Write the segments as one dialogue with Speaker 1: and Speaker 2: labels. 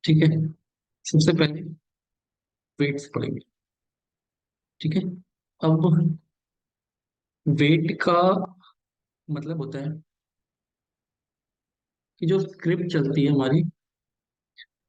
Speaker 1: ठीक है। सबसे पहले वेट्स पढ़ेंगे। ठीक है। अब वेट का मतलब होता है कि जो स्क्रिप्ट चलती है हमारी,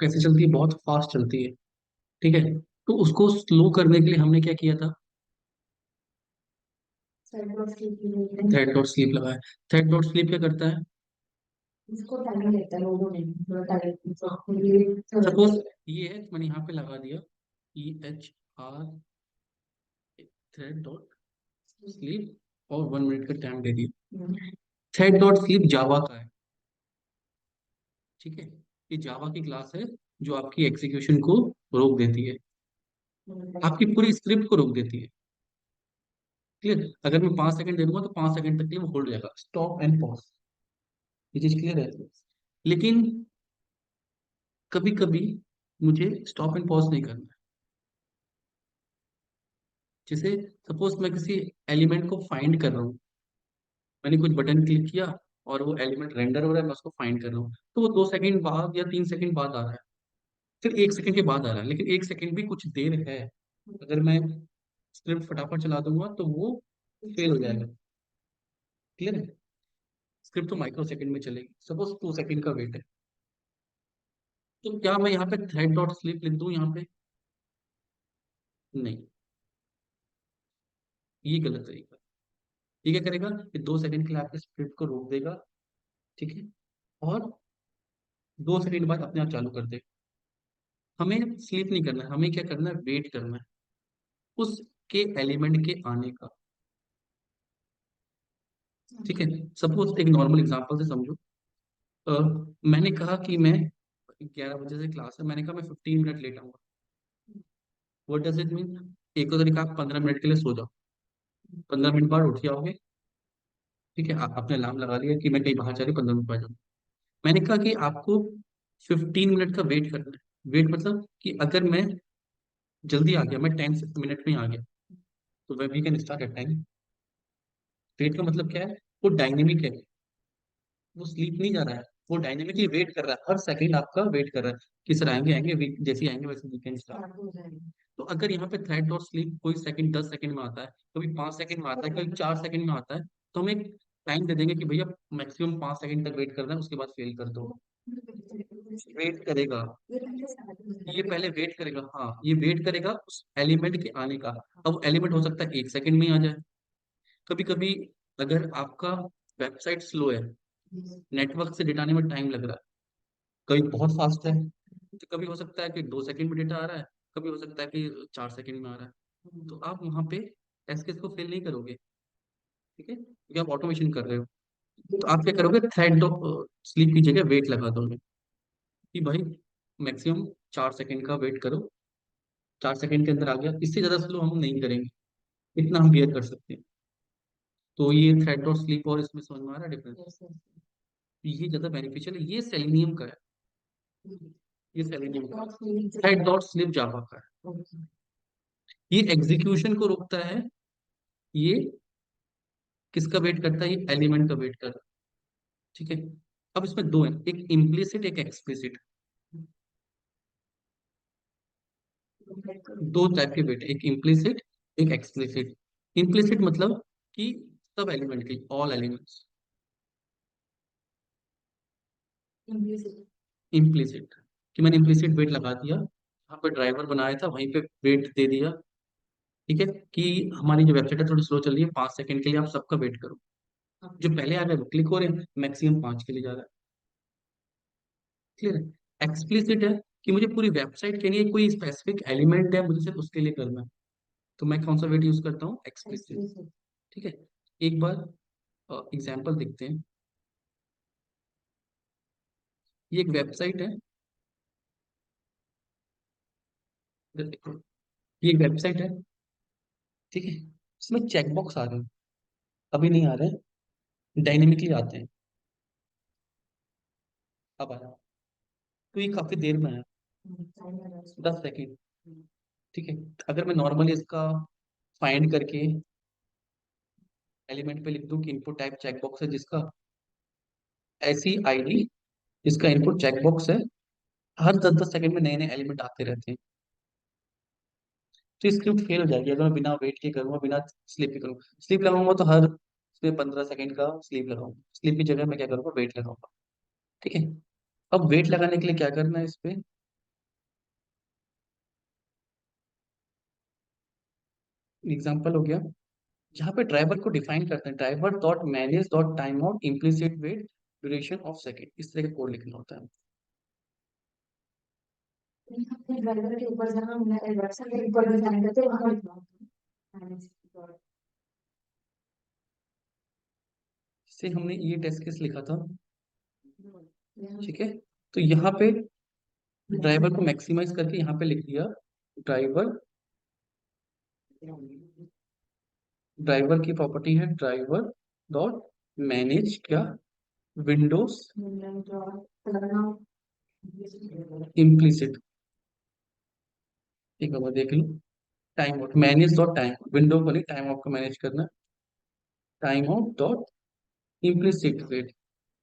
Speaker 1: कैसे चलती है, बहुत फास्ट चलती है। ठीक है। तो उसको स्लो करने के लिए हमने क्या किया था? थ्रेड डॉट स्लीप लगाया। थ्रेड डॉट स्लीप क्या करता है?
Speaker 2: इसको टाइम लेता है लोगों ने थोड़ा टाइम
Speaker 1: सपोज ये है, मैंने यहाँ पे लगा दिया EHR थ्रेड डॉट स्लीप और 1 मिनट का टाइम दे दिया। थ्रेड डॉट स्लीप जावा का है। ठीक है। ये जावा की क्लास है जो आपकी एग्जीक्यूशन को रोक देती है, आपकी पूरी स्क्रिप्ट को रोक देती है। क्लियर? अगर मैं 5 सेकंड दे दूंगा तो 5 सेकंड तक के लिए वो होल्ड रहेगा, स्टॉप एंड पॉज। ये चीज क्लियर है? लेकिन कभी कभी मुझे स्टॉप एंड पॉज नहीं करना है। जैसे सपोज मैं किसी एलिमेंट को फाइंड कर रहा हूँ, मैंने कुछ बटन क्लिक किया और वो एलिमेंट रेंडर हो रहा है, मैं उसको फाइंड कर रहा हूँ, तो वो 2 सेकंड बाद या 3 सेकंड बाद आ रहा है, फिर 1 सेकंड के बाद आ रहा है, लेकिन 1 सेकंड भी कुछ देर है। अगर मैं स्क्रिप्ट फटाफट चला दूंगा तो वो फेल हो जाएगा। क्लियर है? स्क्रिप्ट तो माइक्रो सेकंड में चलेगी। सपोज 2 सेकंड का वेट है, तो क्या मैं यहाँ पे थ्रेड डॉट स्लिप लिख दूं यहाँ पे? नहीं, ये गलत तरीका। ये क्या करेगा? ये 2 सेकंड के लिए आपके स्क्रिप्ट को रोक देगा। ठीक है। और 2 सेकंड बाद अपने आप चालू कर देगा। हमें स्लीप नहीं करना है, हमें क्या करना है? वेट करना है उसके एलिमेंट के आने का। ठीक है। सपोज एक नॉर्मल एग्जांपल से समझो। मैंने कहा कि मैं 11 बजे से क्लास है, मैंने कहा मैं 15 मिनट लेट आऊंगा। What does it mean? एक तो तरीका, आप 15 मिनट के लिए सो जाओ, 15 मिनट बाद उठ जाओगे। ठीक है। आपने अलार्म लगा लिया कि मैं कहीं बाहर जा रही हूँ, 15 मिनट बाद जाऊँ। मैंने कहा कि आपको 15 मिनट का वेट करना है। वेट मतलब कि अगर मैं जल्दी आ गया, मैं 10 मिनट में आ गया, तो वह we can start at time. Wait का मतलब क्या है? वो डायनेमिक है, वो स्लीप नहीं जा रहा है, वो डायनेमिकली वेट कर रहा है, हर सेकंड आपका वेट कर रहा है कि सर आएंगे आएंगे, जैसे ही आएंगे वैसे वीकेंड स्टार्ट। तो अगर यहाँ पे थ्रेड और स्लीप कोई सेकंड 10 सेकंड में आता है, कभी 5 सेकंड में आता है, कभी 4 सेकंड में आता है, तो हम एक टाइम दे देंगे कि भैया मैक्सिमम 5 सेकंड तक वेट करना है, उसके बाद फेल कर दो। वेट करेगा, ये पहले वेट करेगा। हाँ, ये वेट करेगा उस एलिमेंट के आने का। अब एलिमेंट हो सकता है 1 सेकंड में ही आ जाए। कभी कभी अगर आपका वेबसाइट स्लो है, नेटवर्क से डेटा आने में टाइम लग रहा है, कभी बहुत फास्ट है, तो कभी हो सकता है कि 2 सेकंड में डेटा आ रहा है, कभी हो सकता है कि 4 सेकंड में आ रहा है, तो आप वहां पे टेस्ट केस को फेल नहीं करोगे। ठीक है, क्योंकि आप ऑटोमेशन कर रहे हो। तो आप क्या करोगे? थ्रेड स्लीप की जगह वेट लगा दोगे कि भाई मैक्सिमम 4 सेकंड का वेट करो, 4 सेकंड के अंदर आ गया, इससे ज्यादा स्लो हम नहीं करेंगे, इतना हम बियर कर सकते हैं। तो ये थ्रेड और स्लीप और इसमें समझ में आ रहा है डिफरेंस? ये ज्यादा बेनिफिशियल है, ये सेलेनियम का है। ये सेलेनियम का थ्रेड डॉट स्लिप जावा का है। ये एग्जीक्यूशन को रोकता है। ये किसका वेट करता है? ये एलिमेंट का वेट करता है। ठीक है। अब इसमें दो है, एक इम्प्लिसिट एक एक्सप्लिसिट। दो टाइप के वेट, एक इम्प्लिसिट एक एक्सप्लिसिट। इम्प्लिसिट मतलब कि सब एलिमेंट के, ऑल एलिमेंट्स। इम्प्लिसिट कि मैंने इम्प्लिसिट वेट लगा दिया, यहाँ पे ड्राइवर बनाया था वहीं पे वेट दे दिया। ठीक है, कि हमारी जो वेबसाइट है थोड़ी स्लो चल रही है, 5 सेकंड के लिए आप सबका वेट करो। जो पहले आ रहे हैं वो क्लिक हो रहे हैं, मैक्सिमम 5 के लिए जा रहा है। क्लियर है? एक्सप्लिसिट है कि मुझे पूरी वेबसाइट के लिए कोई स्पेसिफिक एलिमेंट है, मुझे सिर्फ उसके लिए करना है, तो मैं कौन सा वेट यूज करता हूँ? एक्सप्लिसिट। ठीक है। एक बार एग्जाम्पल देखते हैं। ये एक वेबसाइट है, इधर देखो, ये एक वेबसाइट है। ठीक है। इसमें चेकबॉक्स आ रहे हैं, अभी नहीं आ रहे हैं, डायनेमिकली आते हैं। अब आया, तो ये काफी देर में आया, 10 सेकेंड। ठीक है। अगर मैं नॉर्मली इसका फाइंड करके एलिमेंट पे लिख दूं कि इनपुट टाइप चेकबॉक्स है, जिसका ऐसी आईडी जिसका इनपुट चेकबॉक्स है, हर 10-10 सेकंड में नए नए एलिमेंट आते रहते हैं, तो स्क्रिप्ट फेल हो जाएगी अगर मैं बिना वेट के करूँगा, बिना स्लीप के करूँगा। स्लीप लगाऊंगा तो हर उसमें 15 सेकंड का स्लीप लगाऊंगा, स्लीप की जगह मैं क्या करूँगा, वेट लगाऊंगा। ठीक है। अब वेट लगाने के लिए क्या करना है, इस पे एग्जाम्पल हो गया। यहाँ पे ड्राइवर को डिफाइन करते हैं, driver dot manage dot time out implicit wait duration of second, इस तरह का कोड लिखना होता है।
Speaker 2: अपने ड्राइवर के ऊपर जहाँ हमने वेबसाइट के ऊपर डिजाइन करते हैं वहां लिखना होता है।
Speaker 1: इससे हमने ये टेस्ट केस लिखा था। ठीक है। तो यहाँ पे ड्राइवर को मैक्सिमाइज करके यहाँ पे लिख दिया, ड्राइवर ड्राइवर की प्रॉपर्टी है ड्राइवर डॉट मैनेज क्या, विंडोज इम्प्लिसिट। ठीक है, मैं देख लूँ। Time out manage dot time, window को नहीं, टाइम आउट को मैनेज करना, time out dot implicit wait,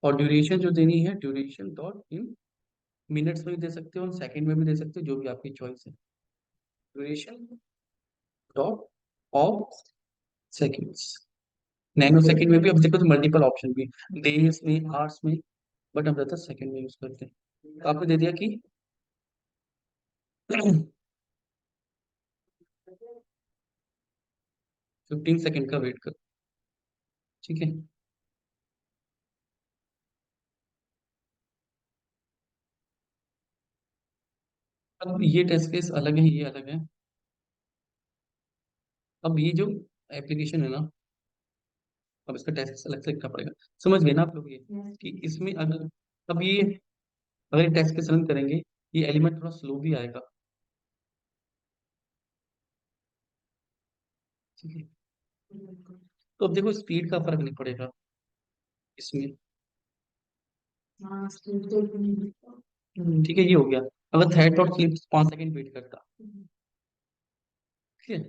Speaker 1: और ड्यूरेशन जो देनी है, ड्यूरेशन डॉट इन मिनट्स में भी दे सकते हो और सेकंड में भी दे सकते हो, जो भी आपकी चॉइस है, duration dot of seconds. Nano second में भी अब देखो तो मल्टीपल ऑप्शन भी, डेज में, आवर्स में, बट हम ज्यादा सेकंड में यूज करते हैं। तो आपने दे दिया कि 15 सेकंड का वेट कर। ठीक है। अब ये टेस्ट केस अलग है, ये अलग है। अब ये जो एप्लीकेशन है ना, अब इसका टेस्ट अलग से लिखना पड़ेगा। समझ गए ना आप लोग ये, कि इसमें अगर, अब ये अगर टेस्ट केस रन करेंगे, ये एलिमेंट थोड़ा स्लो भी आएगा। ठीक है। तो अब देखो स्पीड का फर्क नहीं पड़ेगा इसमें। ठीक है, ये हो गया। अगर thread dot sleep 5 second wait करता। ठीक है।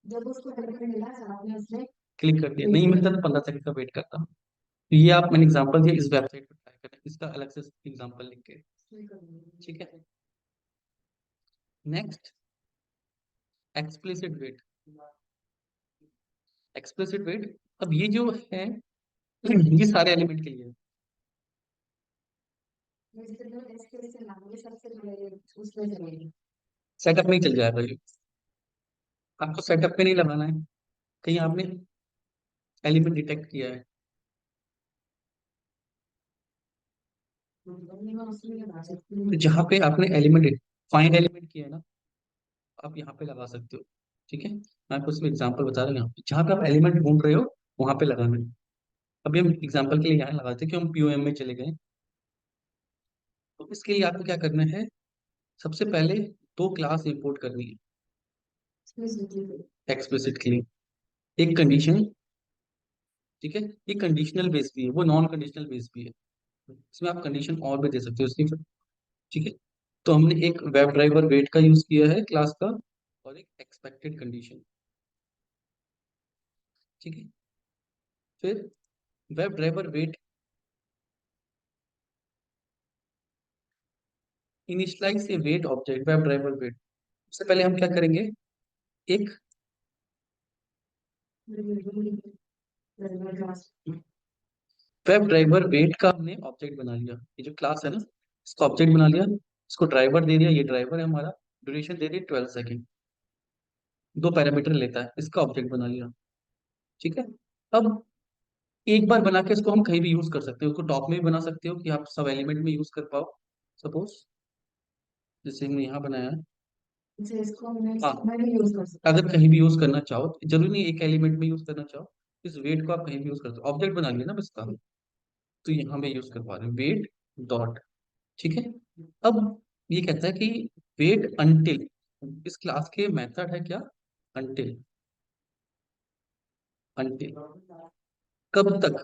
Speaker 2: जब उसको करके मिला साथ में उसने
Speaker 1: क्लिक कर दिया, नहीं मिलता तो 15 सेकंड का वेट करता। तो ये आप, मैंने एग्जांपल दिया, इस वेबसाइट पर ट्राई करें, इसका अलग से एग्जांपल लिख के। ठीक है। Next, explicit wait. Explicit wait, अब ये जो है ये सारे एलिमेंट के लिए सेटअप में ही चल जाएगा ये। आपको सेटअप पे नहीं लगाना है, कहीं आपने एलिमेंट डिटेक्ट किया है, तो जहाँ पे आपने एलिमेंट फाइंड एलिमेंट किया है ना, आप यहाँ पे लगा सकते हो। ठीक है, मैं आपको इसमें एग्जांपल बता रहा हूँ, यहाँ पे जहाँ पे आप एलिमेंट ढूंढ रहे हो वहां पे लगाना है। अभी हम एग्जांपल के लिए यहाँ लगाते हैं कि हम पीओएम में चले गए। तो इसके लिए आपको क्या करना है, सबसे पहले दो क्लास इंपोर्ट करनी है एक्सप्लिसिट के लिए, एक कंडीशन। ठीक है, ये कंडीशनल बेस भी है, वो नॉन कंडीशनल बेस भी है, इसमें आप कंडीशन और भी दे सकते हो इसकी। ठीक है। तो हमने एक वेब ड्राइवर वेट का यूज किया है क्लास का, और एक एक्सपेक्टेड कंडीशन। ठीक है। फिर web driver wait initialize a wait object, web driver wait. सबसे पहले हम क्या करेंगे, एक वेब ड्राइवर वेट का हमने ऑब्जेक्ट बना लिया, ये जो क्लास है ना, इसका ऑब्जेक्ट बना लिया, इसको ड्राइवर दे दिया, ये ड्राइवर है हमारा, ड्यूरेशन दे दी 12 सेकेंड, दो पैरामीटर लेता है, इसका ऑब्जेक्ट बना लिया। ठीक है। अब एक बार बना के इसको हम कहीं भी यूज कर सकते हो, उसको टॉप में भी बना सकते हो कि आप सब एलिमेंट में यूज कर पाओ। सपोज जैसे हमने यहाँ बनाया है, हाँ, अगर कहीं भी यूज करना चाहो, जरूरी नहीं एक एलिमेंट में यूज करना चाहो, इस वेट को आप कहीं भी यूज कर सकते हो, ऑब्जेक्ट बना लिया ना बस का, तो यहाँ पे यूज कर पा रहे हो वेट डॉट। ठीक है। अब ये कहता है कि वेट अनटिल, इस क्लास के मेथड है क्या, अनटिल, अनटिल कब तक,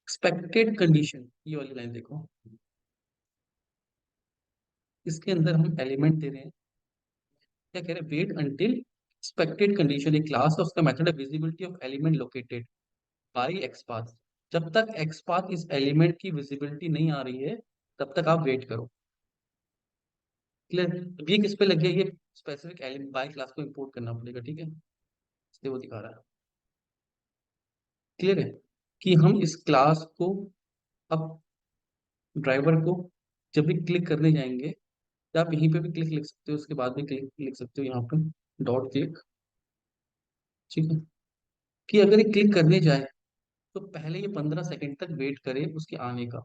Speaker 1: एक्सपेक्टेड कंडीशन, ये वाली लाइन देखो, इसके अंदर हम एलिमेंट दे रहे हैं, क्या कह रहे हैं, वेट अनटिल एक्सपेक्टेड कंडीशन, एक क्लास है, उसका मेथड है visibility of element located by x path. जब तक एक्स पाथ इस एलिमेंट की विजिबिलिटी नहीं आ रही है, तब तक आप वेट करो। क्लियर? ये किस पे लग गया, ये स्पेसिफिक एलिमेंट बाय क्लास को इंपोर्ट करना पड़ेगा, ठीक है, इसलिए वो दिखा रहा है। क्लियर है कि हम इस क्लास को अब ड्राइवर को जब भी क्लिक करने जाएंगे, या आप यहीं पे भी क्लिक लिख सकते हो, उसके बाद भी क्लिक लिख सकते हो यहाँ पे, डॉट क्लिक, ठीक है, कि अगर ये क्लिक करने जाए तो पहले ये 15 सेकंड तक वेट करे उसके आने का।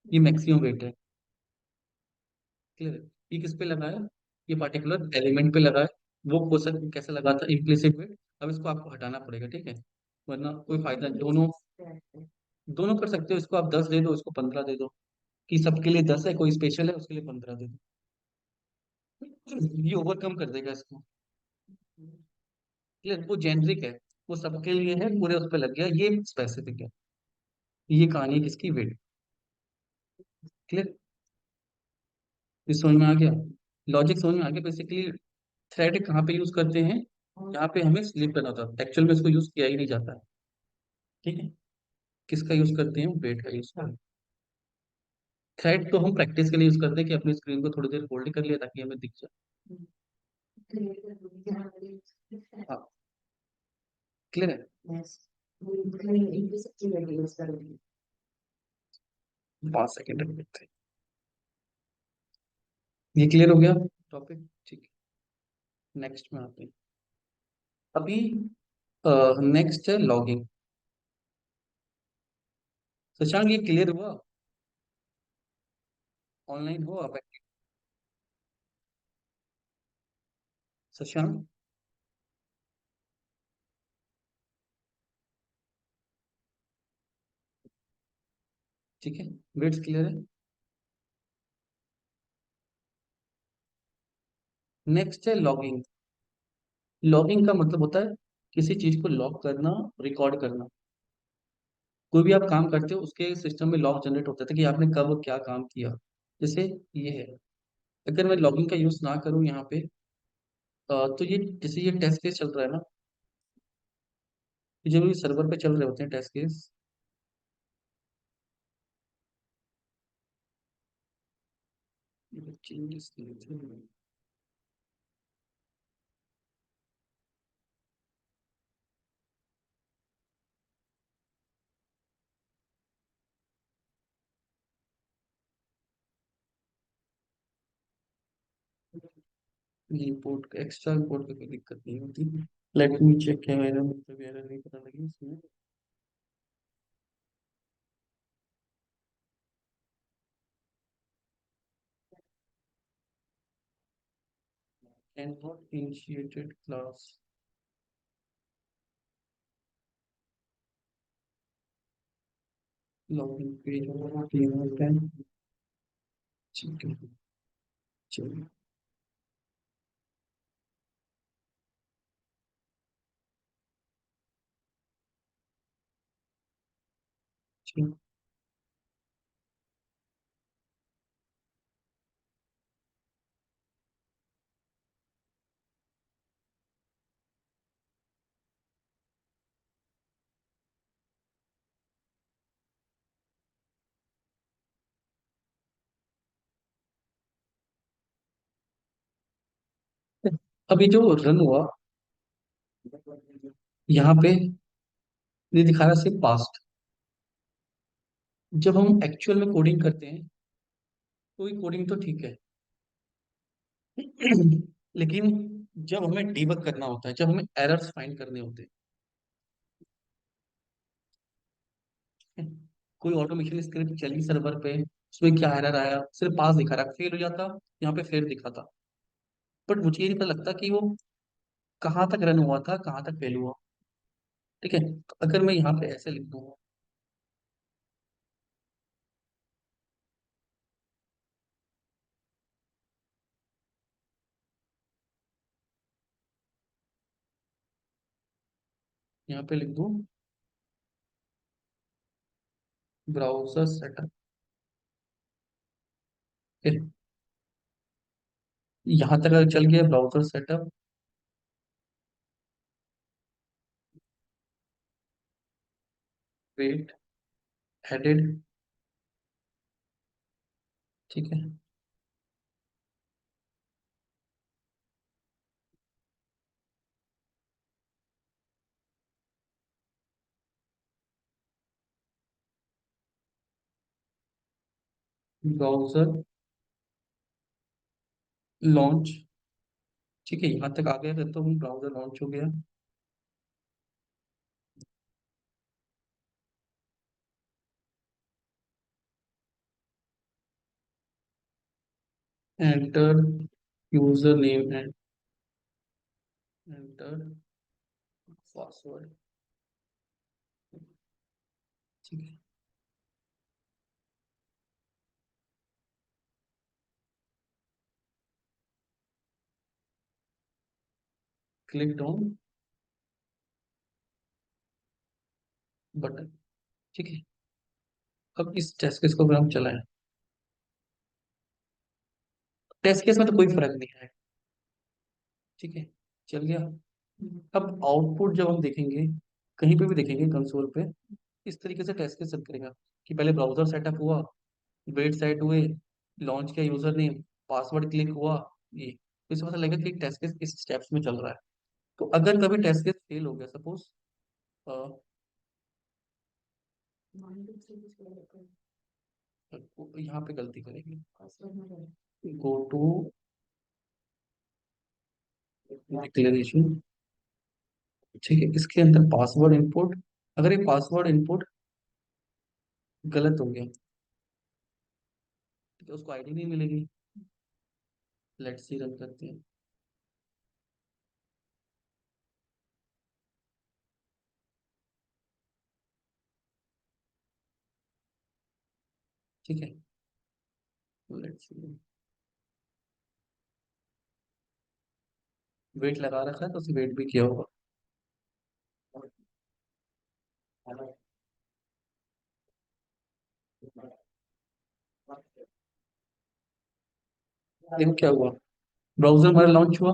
Speaker 1: ये मैक्सिमम वेट है। क्लियर है? ये किस पे लगा है, ये पार्टिकुलर एलिमेंट पे लगा है। वो क्वेश्चन कैसे लगा था, इम्प्लिसिट वेट। अब इसको आपको हटाना पड़ेगा, ठीक है, वरना कोई फायदा नहीं। दोनों दोनों कर सकते हो, इसको आप 10 दे दो, इसको 15 दे दो, कि सबके लिए 10 है, कोई स्पेशल है उसके लिए 15 दे दो। ये ओवरकम कर देगा इसको। क्लियर? वो जेनरिक है, वो सबके लिए है, पूरे उस पर लग गया, ये स्पेसिफिक है। ये कहानी है किसकी, वेट। क्लियर? ये समझ में आ गया, लॉजिक समझ में आ गया। बेसिकली थ्रेड कहाँ पे यूज करते हैं, यहाँ पे हमें स्लीप करना होता है, एक्चुअल में इसको यूज किया ही नहीं जाता है। ठीक है, किसका यूज करते हैं, वेट का यूज करते हैं। थ्रेड तो हम प्रैक्टिस के लिए यूज करते हैं, कि अपनी स्क्रीन को थोड़ी देर होल्ड कर लिया ताकि हमें दिख जाए। हाँ, क्लियर है। 5 सेकेंड लगते हैं। ये क्लियर हो गया टॉपिक, ठीक है, नेक्स्ट में आते हैं। अभी नेक्स्ट है लॉगिंग। शशांक ये क्लियर हुआ, ऑनलाइन हो आप active? शशांक, ठीक है, वेट्स क्लियर है। नेक्स्ट है लॉगिंग। लॉगिंग का मतलब होता है किसी चीज को लॉग करना, रिकॉर्ड करना। कोई भी आप काम करते हो उसके सिस्टम में लॉग जनरेट होता है कि आपने कब क्या काम किया। जैसे ये है, अगर मैं लॉगिंग का यूज ना करूँ यहाँ पे, तो ये जैसे ये टेस्ट केस चल रहा है ना, ये जो भी सर्वर पे चल रहे होते हैं test case, import extra import की कोई दिक्कत नहीं होती। लेट मी चेक, क्या मेरा मतलब एरर नहीं पता लगी इसमें। Can not initiated class, login page html10, ठीक है, चलिए, ठीक है। अभी जो रन हुआ यहाँ पे, ये दिखा रहा है सिर्फ पास्ट। जब हम एक्चुअल में कोडिंग करते हैं तो ये कोडिंग तो ठीक है, लेकिन जब हमें डीबग करना होता है, जब हमें एरर्स फाइंड करने होते हैं, कोई ऑटोमेशन स्क्रिप्ट चली सर्वर पे, उसमें क्या एरर आया, सिर्फ पास दिखा रहा, फेल हो जाता, यहाँ पे फेल दिखा था, बट मुझे ये नहीं पता लगता कि वो कहाँ तक रन हुआ था, कहाँ तक फेल हुआ। ठीक है, तो अगर मैं यहाँ पे ऐसे लिख दूंगा, यहाँ पे लिख दूं ब्राउजर सेटअप, यहाँ तक अगर चल गया ब्राउजर सेटअप, वेट, हेडेड, ठीक है। Browser launch. ठीक है, यहाँ तक आ गया फिर तो ब्राउजर लॉन्च हो गया। Enter user name and enter password. ठीक है। Click on button. ठीक है। अब इस टेस्ट केस को अगर हम चलाएं, टेस्ट केस में तो कोई फर्क नहीं है। ठीक है, चल गया। अब आउटपुट जब हम देखेंगे, कहीं पे भी देखेंगे कंसोल पे, इस तरीके से टेस्ट केस चल करेगा कि पहले ब्राउजर सेटअप हुआ, वेट सेट हुए, लॉन्च किया यूजर नेम, पासवर्ड क्लिक हुआ, ये तो इससे पता लगेगा कि टेस्ट केस इस स्टेप्स में चल रहा है। तो अगर कभी टेस्ट केस फेल हो गया, सपोज यहाँ पे गलती करेंगे, गो टू डिक्लेरेशन। ठीक है, इसके अंदर पासवर्ड इनपुट, अगर ये पासवर्ड इनपुट गलत हो गया तो उसको आईडी नहीं मिलेगी। लेट्स सी, रन करते हैं। ठीक है, लेट्स सी। वेट लगा रखा है तो उसे वेट भी किया होगा। देखो क्या हुआ, ब्राउजर हमारा लॉन्च हुआ।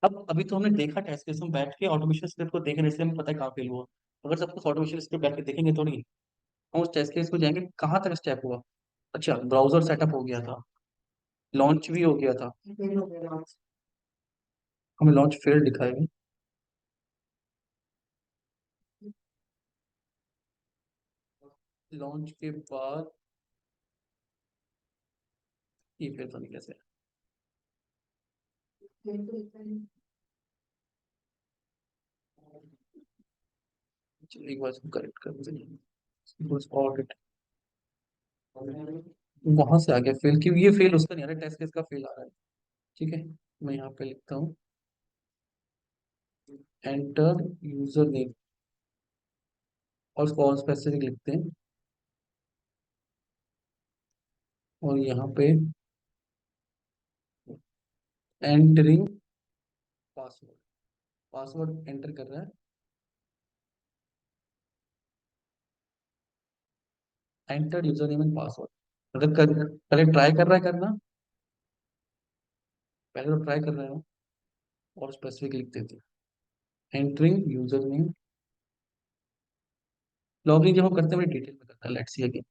Speaker 1: अब अभी तो हमने देखा टेस्ट केस, हम बैठ के ऑटोमेशन स्क्रिप्ट को देख रहे हैं, इसलिए हमें पता है कहाँ फेल हुआ। अगर सब कुछ ऑटोमेशन स्क्रिप्ट बैठ के देखेंगे तो नहीं, हम उस टेस्ट केस को जाएंगे कहाँ तक स्टेप हुआ। अच्छा, ब्राउजर सेटअप हो गया था, लॉन्च भी हो गया था, हमें लॉन्च फेल दिखाएगा। लॉन्च के बाद ये फेल तो नहीं कैसे। चलिए एक बार इसको करेक्ट कर देंगे, ऑडिट। वहां से आ गया फेल, क्योंकि ये फेल उसका नहीं आ रहा, टेस्ट केस का फेल आ रहा है। ठीक है, मैं यहाँ पे लिखता हूँ एंटर यूजर नेम, और उसको और स्पेसिफिक लिखते हैं, और यहाँ पे एंटरिंग पासवर्ड, पासवर्ड एंटर कर रहा है, enter user name and password. अगर पहले ट्राई कर रहा है करना, पहले तो ट्राई कर रहे हो, और स्पेसिफिक लिख देते हैं एंटरिंग यूजर नेम। लॉगिन जब हम करते हैं बड़ी डिटेल में करता है, लेट्स सी अगेन।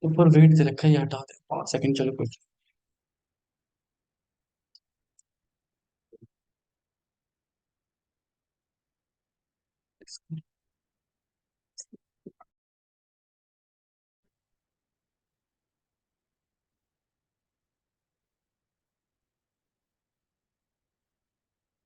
Speaker 1: ऊपर वेट से रखा है, ये हटा दे 5 सेकंड, चलो कुछ।